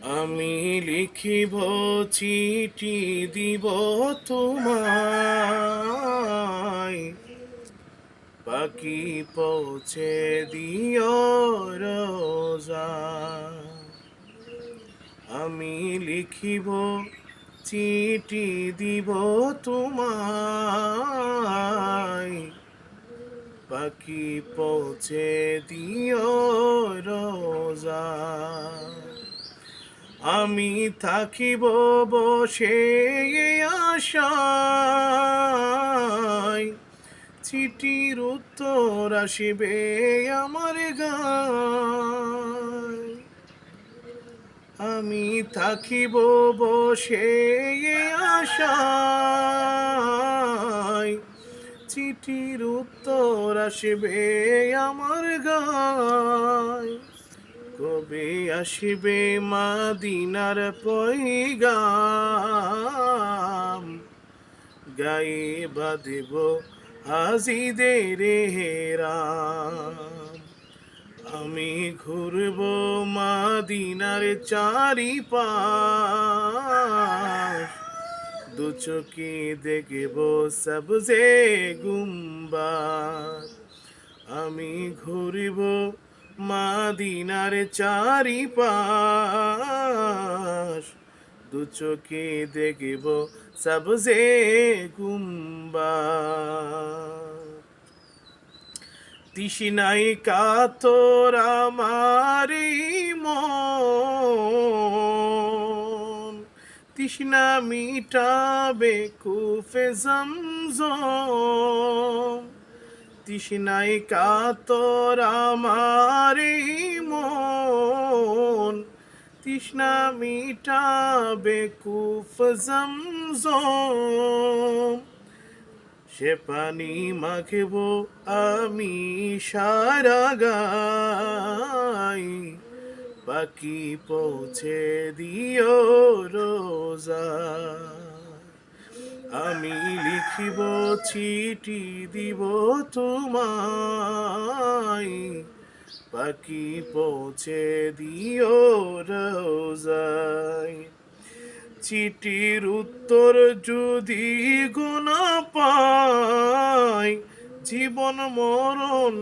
আমি লিখিব চিঠি দিব তোমায়, পাখি পৌঁছে দিও রোজা। আমি লিখিব চিঠি দিব তোমায়, পাখি পৌঁছে দিও রোজা। আমি থাকিব বসে আশায়, চিঠির উত্তর আসিবে আমার গায়। আমি থাকিব বসে আশায়, চিঠির উত্তর আসিবে আমার গায়। কবে আসিবে মাদিনার পয়গাম, গায়ে বাঁধিব হাজিদের হেরাম। আমি ঘুরব মাদিনার চারিপাশ, দু চোখে দেখব সবজে গুম্বাদ। আমি ঘুরব মাদিনার চারিপাশ, দু চোখে দেখব সবজে গুম্বাদ। তৃষ্ণায় কাতর আমার মন, তৃষ্ণা মিটাবে কুফে জমজম। তৃষ্ণায় কাতর আমার মন, তৃষ্ণা মিটাবে কুফ জমজম। সে পানি মাখব আমি সারা গায়, পাখি পৌঁছে দিও রোজা। আমি লিখিব চিঠি দিব তোমায়, পাখি পৌঁছে দিও রোজায়। চিঠির উত্তর যদি গো না পাই, জীবন মরণ